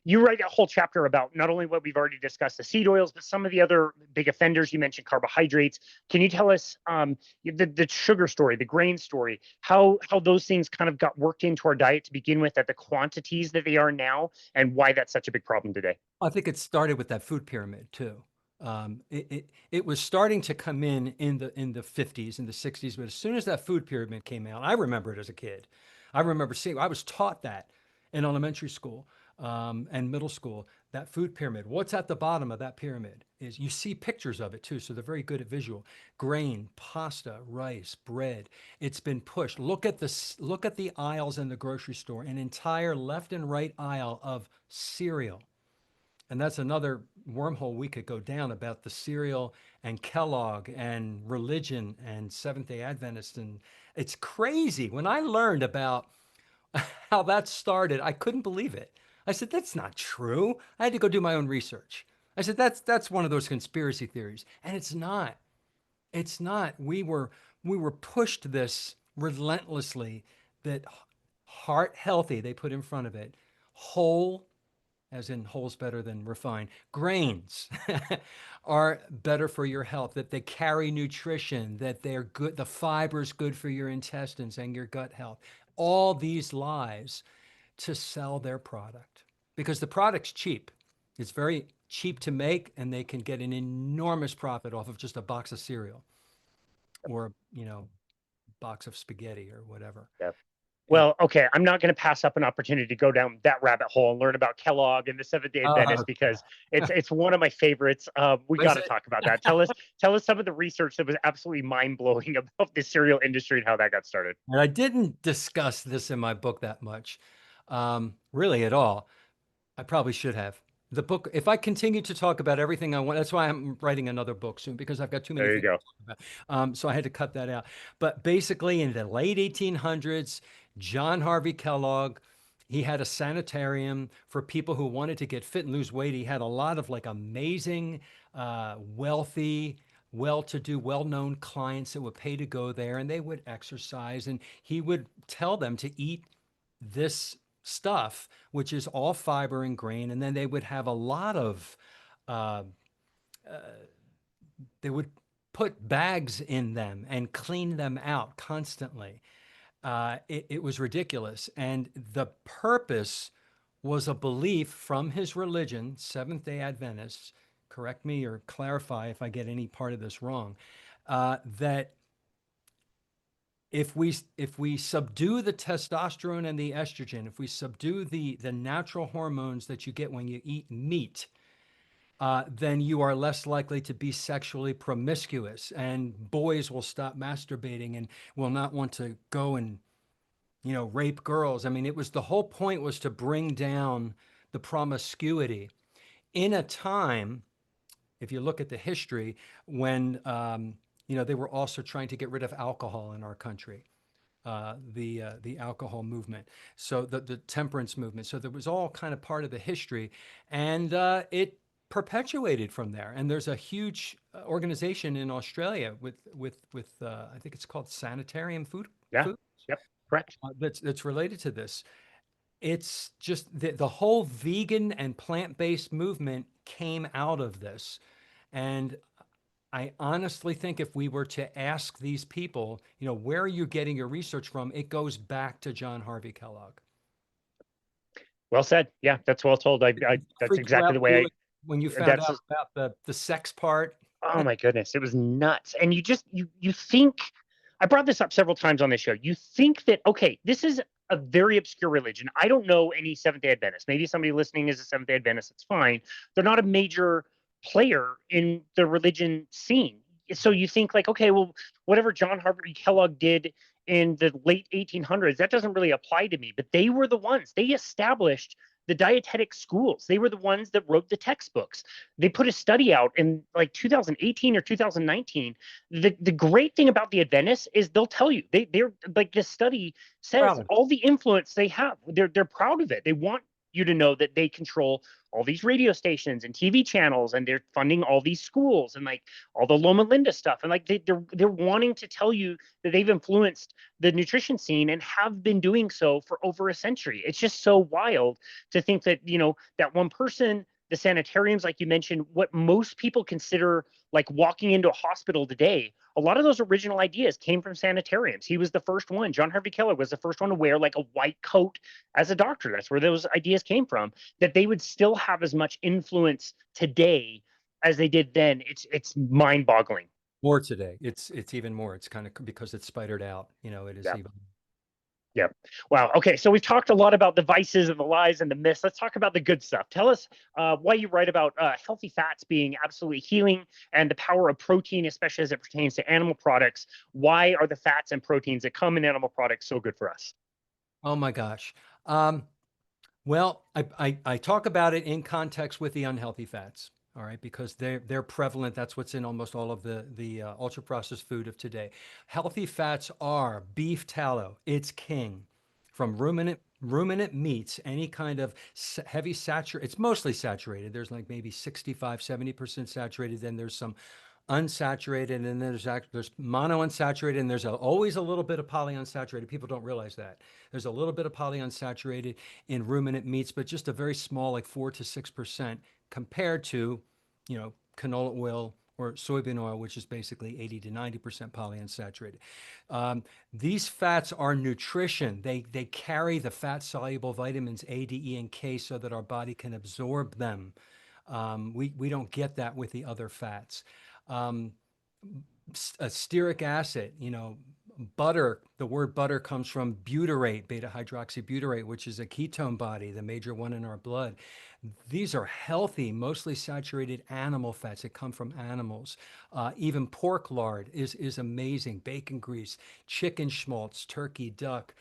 you write a whole chapter about not only what we've already discussed, the seed oils, but some of the other big offenders. You mentioned carbohydrates. Can you tell us the sugar story, the grain story, how those things kind of got worked into our diet to begin with at the quantities that they are now, and why that's such a big problem today? I think it started with that food pyramid too. It was starting to come in the 50s and the 60s, but as soon as that food pyramid came out, I remember it as a kid. I remember seeing. I was taught that in elementary school and middle school. That food pyramid. What's at the bottom of that pyramid is you see pictures of it too, so they're very good at visual. Grain, pasta, rice, bread. It's been pushed. Look at the aisles in the grocery store. An entire left and right aisle of cereal, and that's another wormhole we could go down about the cereal and Kellogg and religion and Seventh day Adventists. And it's crazy. When I learned about how that started, I couldn't believe it. I said, that's not true. I had to go do my own research. I said, that's one of those conspiracy theories. And it's not. It's not. We were pushed this relentlessly, that heart healthy, they put in front of it, whole, as in whole's better than refined, grains are better for your health, that they carry nutrition, that they're good, the fiber's good for your intestines and your gut health. All these lies to sell their product because the product's cheap. It's very cheap to make, and they can get an enormous profit off of just a box of cereal or, box of spaghetti or whatever. Yeah. It, Well, okay, I'm not going to pass up an opportunity to go down that rabbit hole and learn about Kellogg and the Seventh Day oh, Adventist, because it's one of my favorites. We got is to it? talk about that. Tell us some of the research that was absolutely mind blowing about the cereal industry and how that got started. And I didn't discuss this in my book that much, really at all. I probably should have. The book, if I continue to talk about everything I want, that's why I'm writing another book soon, because I've got too many There you things go. to talk about. So I had to cut that out. But basically, in the late 1800s, John Harvey Kellogg, he had a sanitarium for people who wanted to get fit and lose weight. He had a lot of like amazing, wealthy, well-to-do, well-known clients that would pay to go there, and they would exercise, and he would tell them to eat this stuff, which is all fiber and grain. And then they would have a lot of, uh, they would put bags in them and clean them out constantly. It was ridiculous. And the purpose was a belief from his religion, Seventh day Adventists, correct me or clarify if I get any part of this wrong, that if we subdue the testosterone and the estrogen, if we subdue the natural hormones that you get when you eat meat, then you are less likely to be sexually promiscuous, and boys will stop masturbating and will not want to go and rape girls. I mean, it was the whole point was to bring down the promiscuity in a time, if you look at the history, when they were also trying to get rid of alcohol in our country, the alcohol movement, so the temperance movement. So there was all kind of part of the history, and it perpetuated from there. And there's a huge organization in Australia with I think it's called Sanitarium Yeah. Food Yep. Correct. that's related to this. It's just the whole vegan and plant-based movement came out of this. And I honestly think if we were to ask these people, where are you getting your research from? It goes back to John Harvey Kellogg. Well said. Yeah, that's well told. That's Freaked you exactly out the way too when you found that's out about the sex part? oh my goodness, it was nuts. And you think, I brought this up several times on this show. You think that, okay, this is a very obscure religion. I don't know any Seventh Day Adventist. Maybe somebody listening is a Seventh Day Adventist. It's fine. They're not a major player in the religion scene. So you think like, okay, well, whatever John Harvey Kellogg did in the late 1800s, that doesn't really apply to me. But they were the ones. They established the dietetic schools. They were the ones that wrote the textbooks. They put a study out in like 2018 or 2019. The great thing about the Adventists is they'll tell you, they're like, this study says Proud of it. all the influence they have. They're proud of it. They want you to know that they control all these radio stations and TV channels, and they're funding all these schools and like all the Loma Linda stuff. And like they're wanting to tell you that they've influenced the nutrition scene and have been doing so for over a century. It's just so wild to think that, that one person, the sanitariums, like you mentioned, what most people consider like walking into a hospital today, a lot of those original ideas came from sanitariums. He was the first one. John Harvey Keller was the first one to wear like a white coat as a doctor. That's where those ideas came from. That they would still have as much influence today as they did then. It's mind-boggling. More today. It's even more. It's kind of because it's spidered out. It is Yeah. even. Yeah. Wow. Okay. So we've talked a lot about the vices and the lies and the myths. Let's talk about the good stuff. Tell us why you write about healthy fats being absolutely healing and the power of protein, especially as it pertains to animal products. Why are the fats and proteins that come in animal products so good for us? Oh my gosh. Well, I talk about it in context with the unhealthy fats. All right, because they're prevalent. That's what's in almost all of the ultra processed food of today. Healthy fats are beef tallow. It's king. From ruminant meats, any kind of heavy saturated. It's mostly saturated. There's like maybe 65-70% saturated. Then there's some unsaturated, and then there's monounsaturated, and there's always a little bit of polyunsaturated. People don't realize that there's a little bit of polyunsaturated in ruminant meats, but just a very small, like 4 to 6%, compared to, canola oil or soybean oil, which is basically 80 to 90% polyunsaturated. These fats are nutrition. They carry the fat soluble vitamins A, D, E, and K so that our body can absorb them. We don't get that with the other fats. Stearic acid, butter, the word butter comes from butyrate, beta hydroxybutyrate, which is a ketone body, the major one in our blood. These are healthy, mostly saturated animal fats that come from animals. Even pork lard is amazing. Bacon grease, chicken schmaltz, turkey, duck,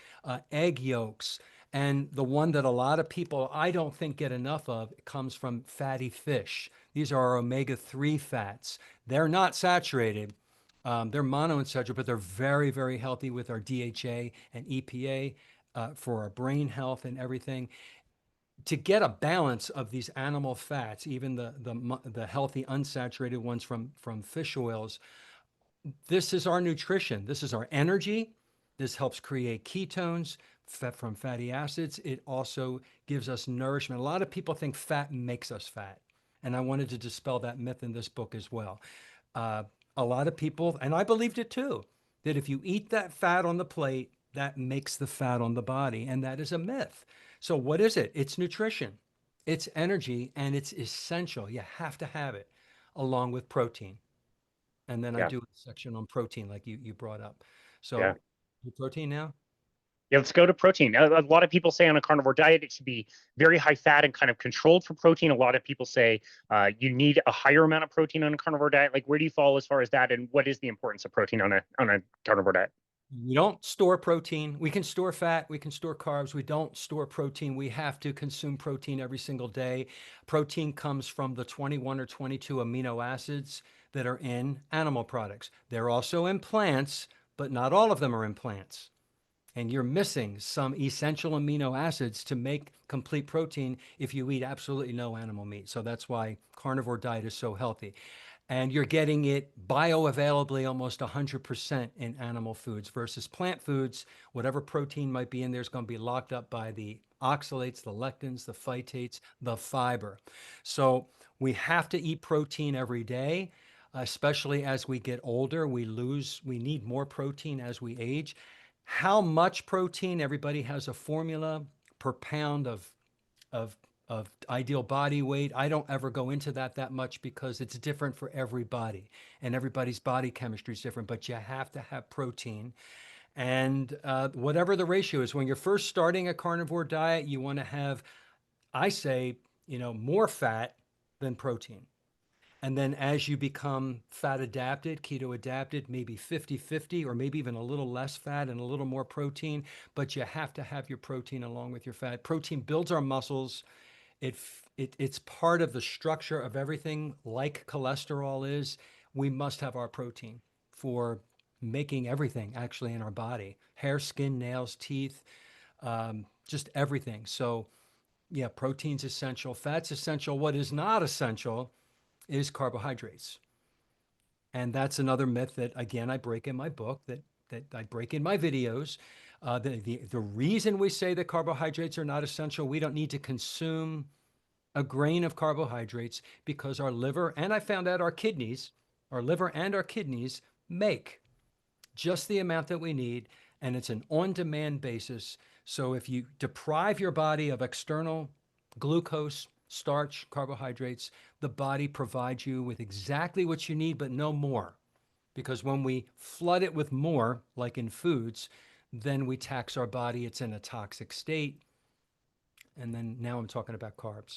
egg yolks. And the one that a lot of people I don't think get enough of comes from fatty fish. These are our omega-3 fats. They're not saturated. They're monounsaturated, but they're very, very healthy with our DHA and EPA for our brain health and everything. To get a balance of these animal fats, even the healthy unsaturated ones from fish oils, this is our nutrition. This is our energy. This helps create ketones from fatty acids. It also gives us nourishment. A lot of people think fat makes us fat, and I wanted to dispel that myth in this book as well. A lot of people, and I believed it too, that if you eat that fat on the plate, that makes the fat on the body, and that is a myth. So what is it? It's nutrition, it's energy, and it's essential. You have to have it along with protein. And then I Yeah. do a section on protein, like you brought up. Yeah. So, protein now? Yeah, let's go to protein. A lot of people say on a carnivore diet, it should be very high fat and kind of controlled for protein. A lot of people say you need a higher amount of protein on a carnivore diet. Like, where do you fall as far as that? And what is the importance of protein on a carnivore diet? We don't store protein. We can store fat. We can store carbs. We don't store protein. We have to consume protein every single day. Protein comes from the 21 or 22 amino acids that are in animal products. They're also in plants, but not all of them are in plants. And you're missing some essential amino acids to make complete protein if you eat absolutely no animal meat. So that's why carnivore diet is so healthy. And you're getting it bioavailably almost 100% in animal foods versus plant foods. Whatever protein might be in there is going to be locked up by the oxalates, the lectins, the phytates, the fiber. So we have to eat protein every day, especially as we get older. We need more protein as we age. How much protein? Everybody has a formula per pound of ideal body weight. I don't ever go into that much because it's different for everybody, and everybody's body chemistry is different. But you have to have protein, and whatever the ratio is. When you're first starting a carnivore diet, you want to have, I say, more fat than protein. And then as you become fat adapted, keto adapted, maybe 50-50, or maybe even a little less fat and a little more protein, but you have to have your protein along with your fat. Protein builds our muscles. It's part of the structure of everything, like cholesterol is. We must have our protein for making everything actually in our body: hair, skin, nails, teeth, just everything. So Yeah, protein's essential, fat's essential. What is not essential is carbohydrates. And that's another myth that, again, I break in my book, that I break in my videos. The reason we say that carbohydrates are not essential, we don't need to consume a grain of carbohydrates because our liver, and I found out our liver and our kidneys make just the amount that we need, and it's an on-demand basis. So if you deprive your body of external glucose, starch, carbohydrates, the body provides you with exactly what you need, but no more. Because when we flood it with more, like in foods, then we tax our body. It's in a toxic state. And then now I'm talking about carbs.